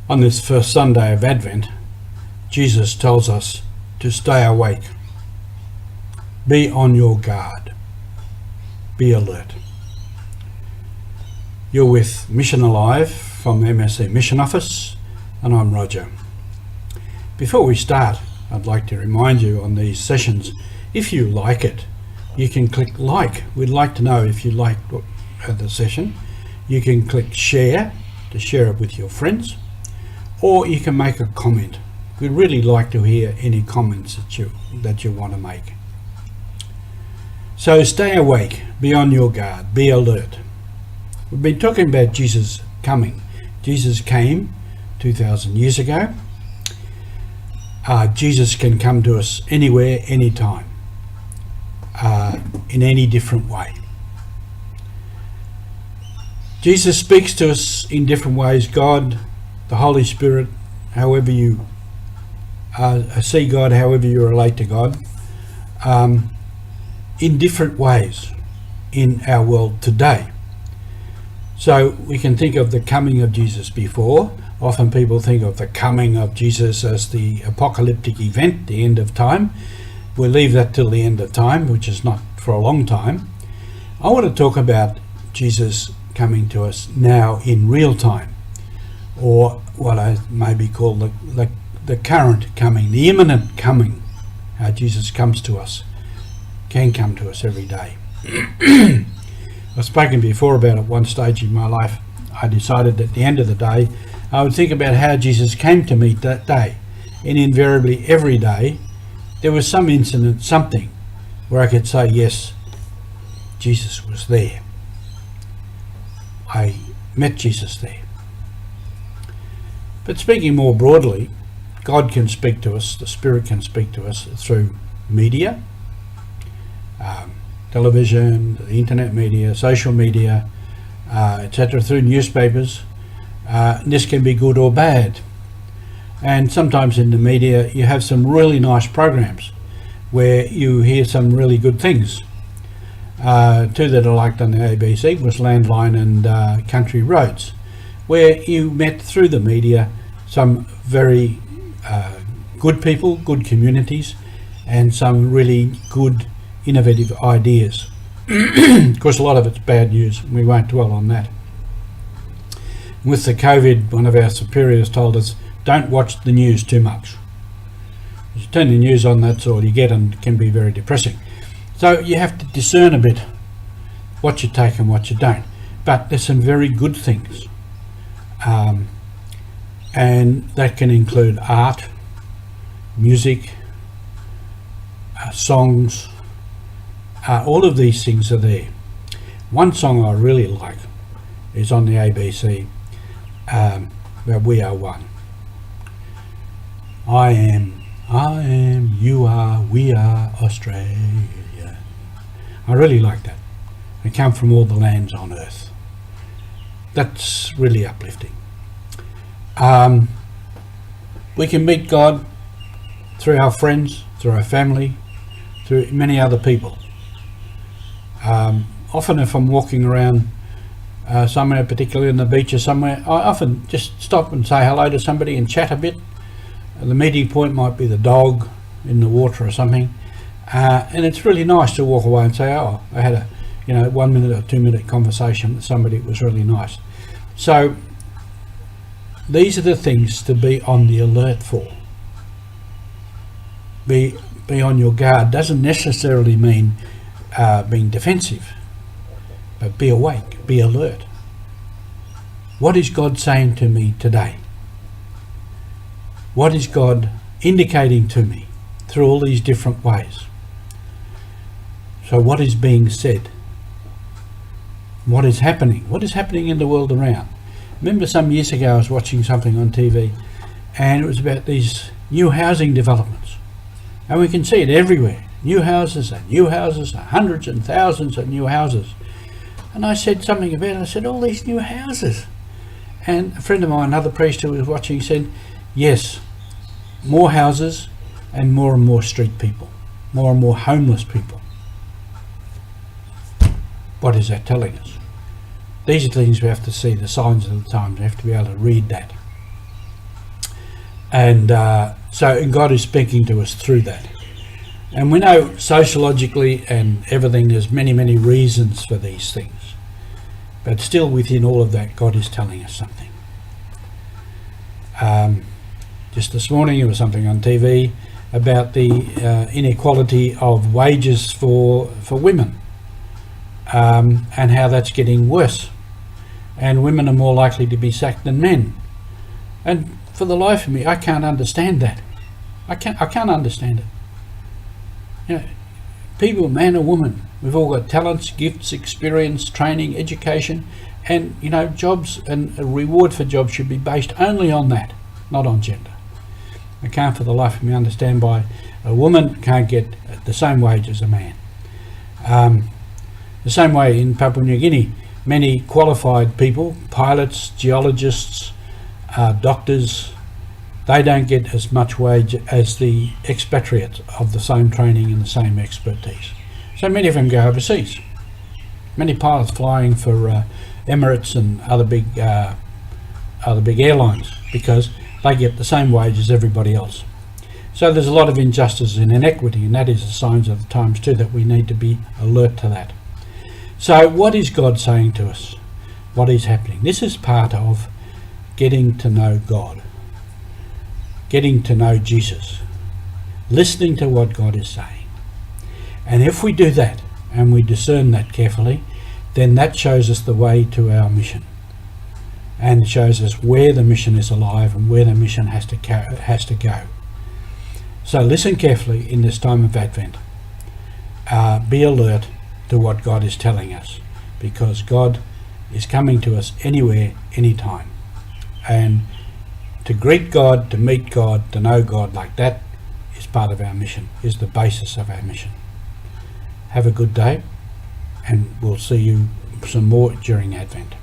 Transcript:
On this first Sunday of Advent, Jesus tells us to stay awake. Be on your guard. Be alert. You're with Mission Alive from MSC Mission Office, and I'm Roger. Before we start, I'd like to remind you on these sessions, if you like it, you can click like. We'd like to know if you liked the session. You can click share to share it with your friends, or you can make a comment. We'd really like to hear any comments that you want to make. So stay awake, be on your guard, be alert. We've been talking about Jesus coming. Jesus came 2,000 years ago. Jesus can come to us anywhere, anytime, in any different way. Jesus speaks to us in different ways. God, the Holy Spirit, however you see God, however you relate to God, in different ways in our world today. So we can think of the coming of Jesus before. Often people think of the coming of Jesus as the apocalyptic event, the end of time. We'll leave that till the end of time, which is not for a long time. I want to talk about Jesus coming to us now in real time, or what I maybe call the current coming, the imminent coming, how Jesus comes to us, can come to us every day. I've spoken before about at one stage in my life, I decided at the end of the day, I would think about how Jesus came to me that day. And invariably every day, there was some incident, something, where I could say, yes, Jesus was there. I met Jesus there. But speaking more broadly, God can speak to us, the Spirit can speak to us through media, television, the internet media, social media, etc., through newspapers. This can be good or bad. And sometimes in the media you have some really nice programs where you hear some really good things. Two that I liked on the ABC was Landline and Country Roads, where you met through the media some very good people, good communities, and some really good innovative ideas. Of course, a lot of it's bad news, and we won't dwell on that. With the COVID, one of our superiors told us, don't watch the news too much. You turn the news on, that's all you get, and it can be very depressing. So you have to discern a bit what you take and what you don't. But there's some very good things. And that can include art, music, songs. All of these things are there. One song I really like is on the ABC, where We Are One. I am, you are, we are Australia. I really like that. We come from all the lands on earth. That's really uplifting. We can meet God through our friends, through our family, through many other people. Often if I'm walking around somewhere, particularly on the beach or somewhere, I often just stop and say hello to somebody and chat a bit. The meeting point might be the dog in the water or something, and it's really nice to walk away and say, oh, I had a 1 minute or 2 minute conversation with somebody. It was really nice. So these are the things to be on the alert for. Be on your guard doesn't necessarily mean being defensive, but be awake, be alert. What is God saying to me today? What is God indicating to me through all these different ways? So what is being said? What is happening? What is happening in the world around? Remember some years ago I was watching something on TV, and it was about these new housing developments. And we can see it everywhere. New houses, hundreds and thousands of new houses. And I said something about it. I said, all these new houses. And a friend of mine, another priest who was watching, said, yes, more houses and more street people, more and more homeless people. What is that telling us? These are things we have to see, the signs of the times. We have to be able to read that. And and God is speaking to us through that. And we know sociologically and everything, there's many, many reasons for these things. But still within all of that, God is telling us something. Just this morning, there was something on TV about the inequality of wages for women, and how that's getting worse. And women are more likely to be sacked than men. And for the life of me, I can't understand that. I can't understand it. You know, people, man or woman, we've all got talents, gifts, experience, training, education, and jobs and a reward for jobs should be based only on that, not on gender. I can't for the life of me understand why a woman can't get the same wage as a man. The same way in Papua New Guinea, many qualified people, pilots, geologists, doctors, they don't get as much wage as the expatriates of the same training and the same expertise. So many of them go overseas. Many pilots flying for Emirates and other big airlines because they get the same wage as everybody else. So there's a lot of injustice and inequity, and that is the signs of the times too, that we need to be alert to that. So what is God saying to us? What is happening? This is part of getting to know God, getting to know Jesus, listening to what God is saying. And if we do that and we discern that carefully, then that shows us the way to our mission, and shows us where the mission is alive and where the mission has to go. So listen carefully in this time of Advent. Be alert to what God is telling us, because God is coming to us anywhere, anytime. And to greet God, to meet God, to know God like that is part of our mission, is the basis of our mission. Have a good day, and we'll see you some more during Advent.